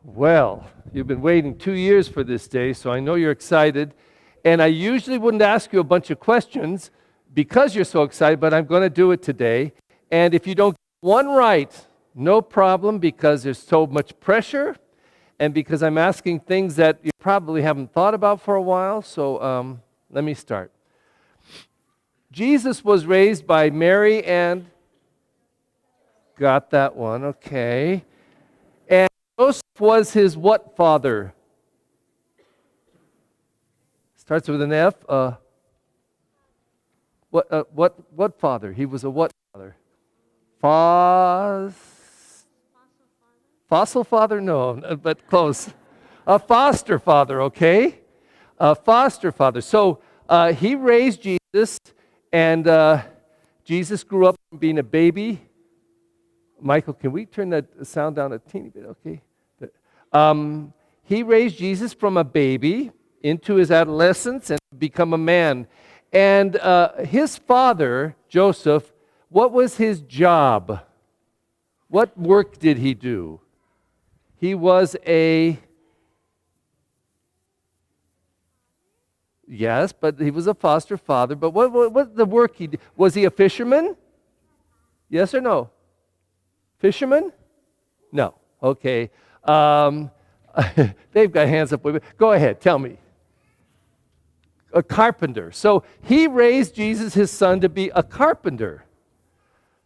Well, you've been waiting 2 years for this day, so I know you're excited. And I usually wouldn't ask you a bunch of questions because you're so excited, but I'm going to do it today. And if you don't get one right, no problem, because there's so much pressure and because I'm asking things that you probably haven't thought about for a while. So let me start. Jesus was raised by Mary and... Got that one, okay. And Joseph was his what father? Starts with an F. What father? He was a what father? Fossil father? No, but close. A foster father, okay? A foster father. So he raised Jesus, and Jesus grew up from being a baby. Michael, can we turn that sound down a teeny bit? Okay. He raised Jesus from a baby into his adolescence and become a man. And his father, Joseph, what was his job? What work did he do? He was yes, but he was a foster father. But what the work he did? Was he a fisherman? Yes or no? Fisherman? No. Okay. They've got hands up. Go ahead, tell me. A carpenter. So he raised Jesus, his son, to be a carpenter.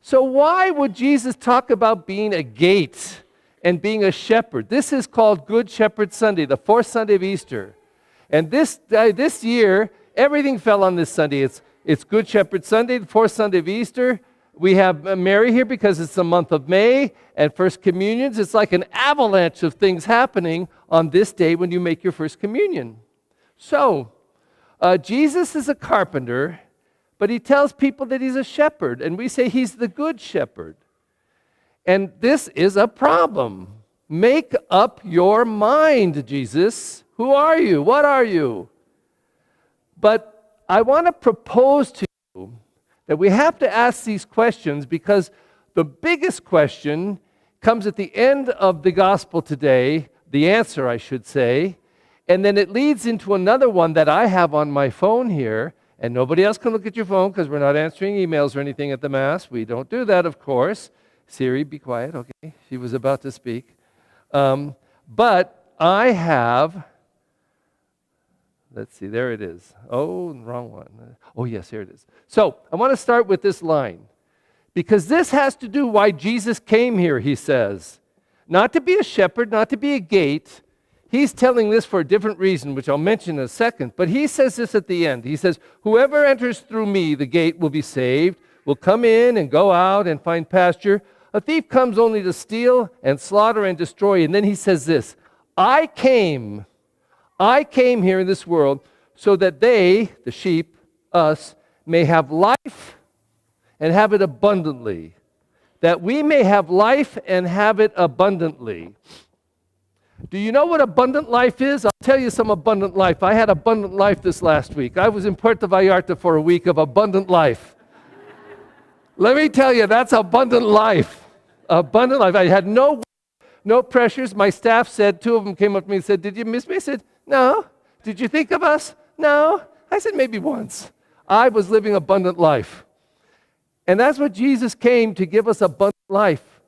So why would Jesus talk about being a gate and being a shepherd? This is called Good Shepherd Sunday, the fourth Sunday of Easter. And this year, everything fell on this Sunday. It's Good Shepherd Sunday, the fourth Sunday of Easter. We have Mary here because it's the month of May, and First Communions. It's like an avalanche of things happening on this day when you make your First Communion. So, Jesus is a carpenter, but he tells people that he's a shepherd, and we say he's the good shepherd. And this is a problem. Make up your mind, Jesus. Who are you? What are you? But I want to propose to you that we have to ask these questions because the biggest question comes at the end of the gospel today, the answer, I should say, and then it leads into another one that I have on my phone here, and nobody else can look at your phone because we're not answering emails or anything at the Mass. We don't do that, of course. Siri, be quiet, okay? She was about to speak. But I have... Let's see, there it is. Oh, wrong one. Oh, yes, here it is. So, I want to start with this line. Because this has to do why Jesus came here, he says. Not to be a shepherd, not to be a gate. He's telling this for a different reason, which I'll mention in a second. But he says this at the end. He says, whoever enters through me, the gate, will be saved, will come in and go out and find pasture. A thief comes only to steal and slaughter and destroy. And then he says this, I came here in this world so that they, the sheep, us, may have life and have it abundantly. That we may have life and have it abundantly. Do you know what abundant life is? I'll tell you some abundant life. I had abundant life this last week. I was in Puerto Vallarta for a week of abundant life. Let me tell you, that's abundant life. Abundant life. I had no pressures. My staff said, two of them came up to me and said, did you miss me? I said, no. Did you think of us? No. I said, maybe once. I was living abundant life. And that's what Jesus came to give us, abundant life.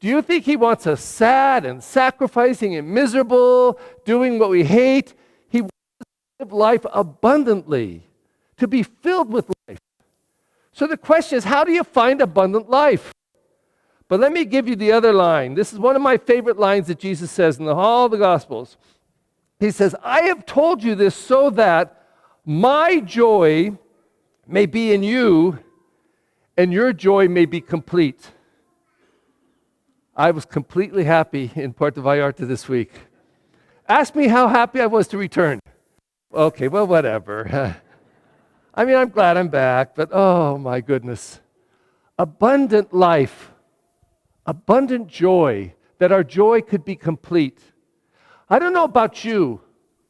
Do you think he wants us sad and sacrificing and miserable, doing what we hate? He wants us to live life abundantly, to be filled with life. So the question is, how do you find abundant life? But let me give you the other line. This is one of my favorite lines that Jesus says in all the Gospels. He says, I have told you this so that my joy may be in you and your joy may be complete. I was completely happy in Puerto Vallarta this week. Ask me how happy I was to return. Okay, well, whatever. I mean, I'm glad I'm back, but oh my goodness. Abundant life, abundant joy, that our joy could be complete. I don't know about you,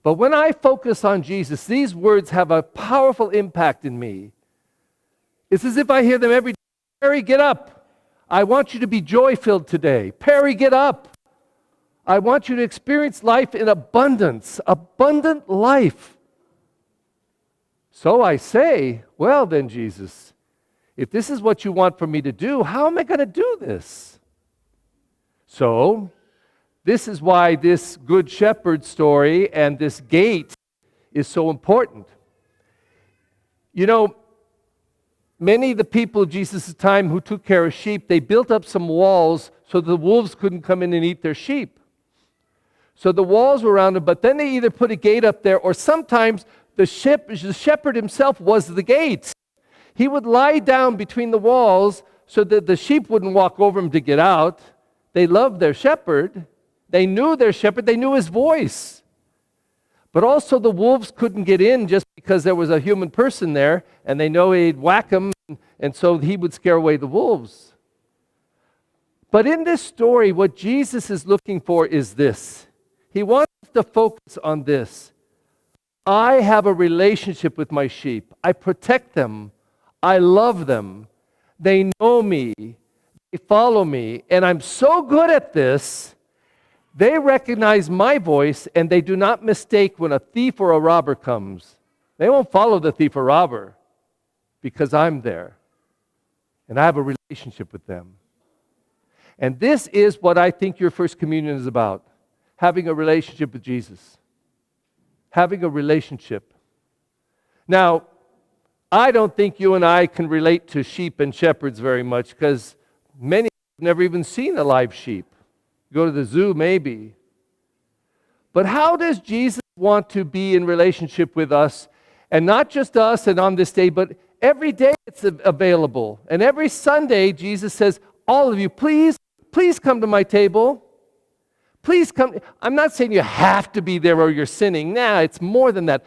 but when I focus on Jesus, these words have a powerful impact in me. It's as if I hear them every day. Perry, get up. I want you to be joy-filled today. Perry, get up. I want you to experience life in abundance, abundant life. So I say, well then, Jesus, if this is what you want for me to do, how am I going to do this? So, this is why this Good Shepherd story and this gate is so important. You know, many of the people of Jesus' time who took care of sheep, they built up some walls so the wolves couldn't come in and eat their sheep. So the walls were around them, but then they either put a gate up there, or sometimes the shepherd himself was the gate. He would lie down between the walls so that the sheep wouldn't walk over him to get out. They loved their shepherd. They knew their shepherd. They knew his voice. But also the wolves couldn't get in just because there was a human person there, and they know he'd whack them, and so he would scare away the wolves. But in this story, what Jesus is looking for is this. He wants us to focus on this. I have a relationship with my sheep. I protect them. I love them. They know me. They follow me. And I'm so good at this, they recognize my voice, and they do not mistake when a thief or a robber comes. They won't follow the thief or robber because I'm there. And I have a relationship with them. And this is what I think your first communion is about. Having a relationship with Jesus. Having a relationship. Now, I don't think you and I can relate to sheep and shepherds very much because many have never even seen a live sheep. Go to the zoo, maybe. But how does Jesus want to be in relationship with us? And not just us and on this day, but every day it's available. And every Sunday, Jesus says, all of you, please come to my table. Please come. I'm not saying you have to be there or you're sinning. Nah, it's more than that.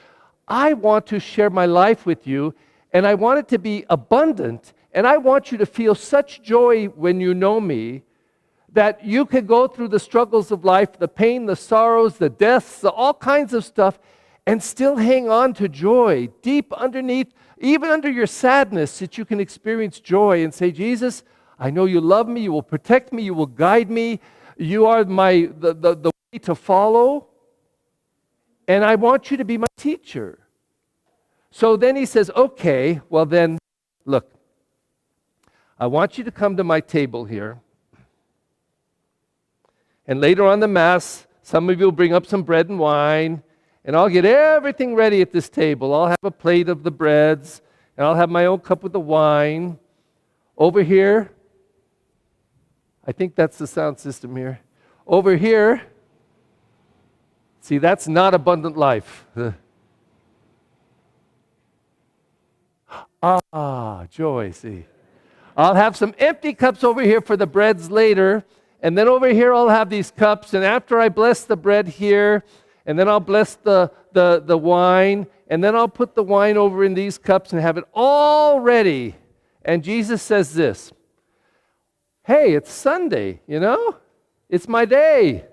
I want to share my life with you, and I want it to be abundant, and I want you to feel such joy when you know me that you can go through the struggles of life, the pain, the sorrows, the deaths, all kinds of stuff, and still hang on to joy deep underneath, even under your sadness, that you can experience joy and say, Jesus, I know you love me, you will protect me, you will guide me, you are the way to follow, and I want you to be my teacher. So then he says, okay, well then, look, I want you to come to my table here. And later on the Mass, some of you will bring up some bread and wine, and I'll get everything ready at this table. I'll have a plate of the breads, and I'll have my own cup with the wine. Over here, I think that's the sound system here. Over here, see, that's not abundant life. Joy, see. I'll have some empty cups over here for the breads later, and then over here I'll have these cups, and after I bless the bread here, and then I'll bless the wine, and then I'll put the wine over in these cups and have it all ready. And Jesus says this, hey, it's Sunday, you know? It's my day.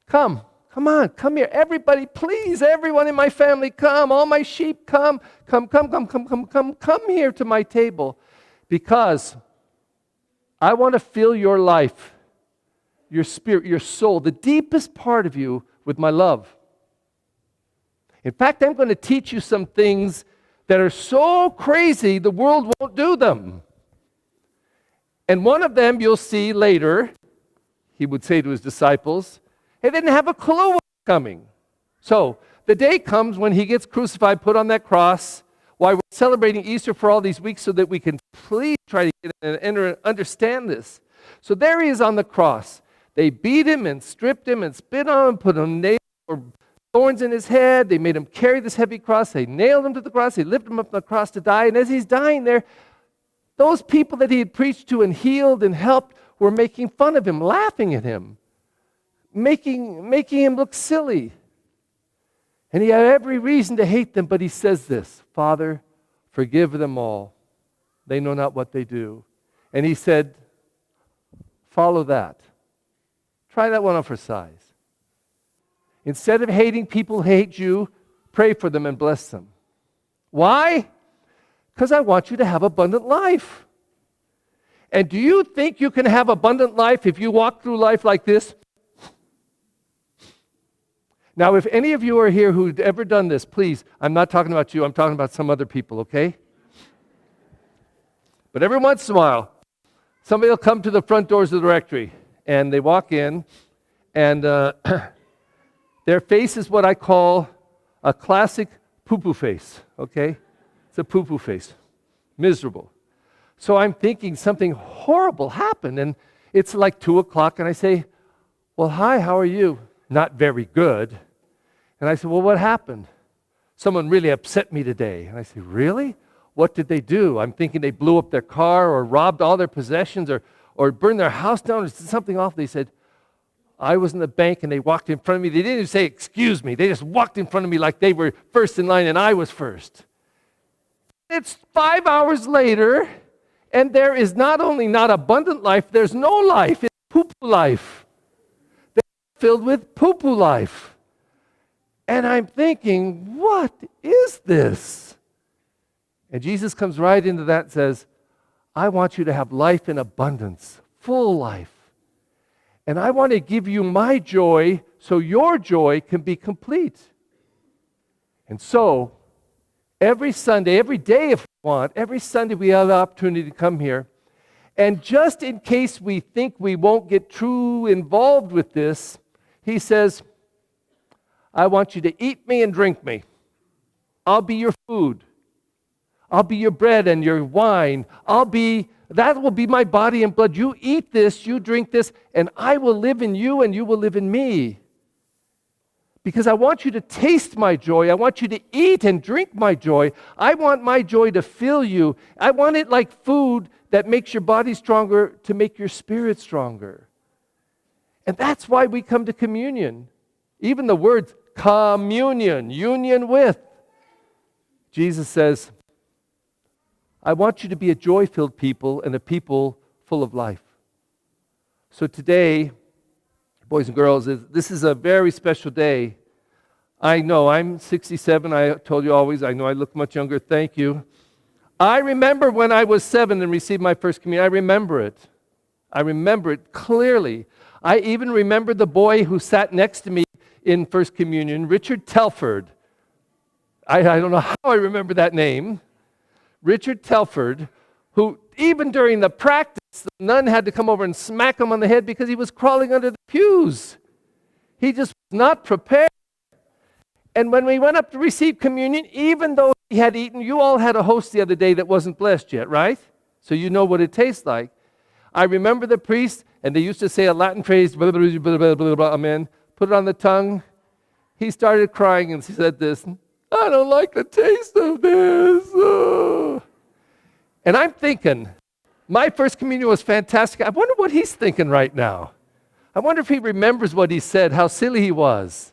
Come on, come here. Everybody, please, everyone in my family, come. All my sheep, come here to my table. Because I want to fill your life, your spirit, your soul, the deepest part of you with my love. In fact, I'm going to teach you some things that are so crazy the world won't do them. And one of them you'll see later, he would say to his disciples, they didn't have a clue what was coming. So the day comes when he gets crucified, put on that cross, why we're celebrating Easter for all these weeks so that we can please try to get and understand this. So there he is on the cross. They beat him and stripped him and spit on him, put him nails or thorns in his head. They made him carry this heavy cross. They nailed him to the cross. They lifted him up on the cross to die. And as he's dying there, those people that he had preached to and healed and helped were making fun of him, laughing at him, making him look silly. And he had every reason to hate them, but he says this, Father, forgive them all. They know not what they do. And he said, follow that. Try that one on for size. Instead of hating people who hate you, pray for them and bless them. Why? Because I want you to have abundant life. And do you think you can have abundant life if you walk through life like this? Now, if any of you are here who've ever done this, please, I'm not talking about you, I'm talking about some other people, okay? But every once in a while, somebody will come to the front doors of the rectory, and they walk in, and their face is what I call a classic poo-poo face, okay? It's a poo-poo face, miserable. So I'm thinking something horrible happened, and it's like 2 o'clock, and I say, well, hi, how are you? Not very good. And I said, well, what happened? Someone really upset me today. And I said, really? What did they do? I'm thinking they blew up their car or robbed all their possessions or burned their house down or something awful. They said, I was in the bank and they walked in front of me. They didn't even say, excuse me. They just walked in front of me like they were first in line and I was first. It's 5 hours later, and there is not only not abundant life, there's no life. It's poo-poo life. They're filled with poo-poo life. And I'm thinking, what is this? And Jesus comes right into that and says, I want you to have life in abundance, full life. And I want to give you my joy so your joy can be complete. And so, every Sunday, every day if we want, every Sunday we have the opportunity to come here. And just in case we think we won't get too involved with this, he says, I want you to eat me and drink me. I'll be your food. I'll be your bread and your wine. That will be my body and blood. You eat this, you drink this, and I will live in you and you will live in me. Because I want you to taste my joy. I want you to eat and drink my joy. I want my joy to fill you. I want it like food that makes your body stronger to make your spirit stronger. And that's why we come to communion. Even the word communion, union with. Jesus says, I want you to be a joy-filled people and a people full of life. So today, boys and girls, this is a very special day. I know, I'm 67. I told you always, I know I look much younger. Thank you. I remember when I was 7 and received my first communion. I remember it. I remember it clearly. I even remember the boy who sat next to me in First Communion, Richard Telford. I don't know how I remember that name. Richard Telford, who even during the practice, the nun had to come over and smack him on the head because he was crawling under the pews. He just was not prepared. And when we went up to receive communion, even though he had eaten, you all had a host the other day that wasn't blessed yet, right? So you know what it tastes like. I remember the priest, and they used to say a Latin phrase, blah, blah, blah, blah, blah, blah, amen, put it on the tongue. He started crying and he said this, I don't like the taste of this. Oh. And I'm thinking, my first communion was fantastic. I wonder what he's thinking right now. I wonder if he remembers what he said, how silly he was.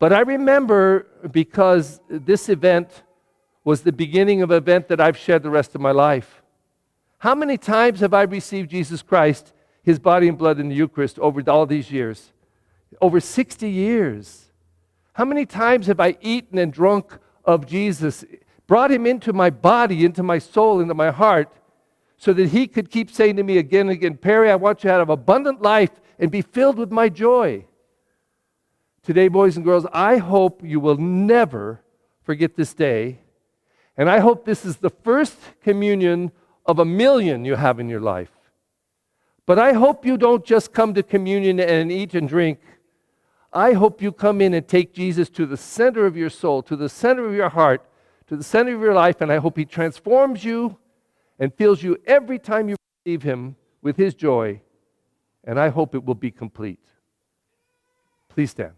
But I remember because this event was the beginning of an event that I've shared the rest of my life. How many times have I received Jesus Christ, his body and blood in the Eucharist over all these years? Over 60 years. How many times have I eaten and drunk of Jesus, brought him into my body, into my soul, into my heart, so that he could keep saying to me again and again, Perry, I want you to have abundant life and be filled with my joy. Today, boys and girls, I hope you will never forget this day, and I hope this is the first communion of 1,000,000 you have in your life. But I hope you don't just come to communion and eat and drink. I hope you come in and take Jesus to the center of your soul, to the center of your heart, to the center of your life, and I hope he transforms you and fills you every time you receive him with his joy, and I hope it will be complete. Please stand.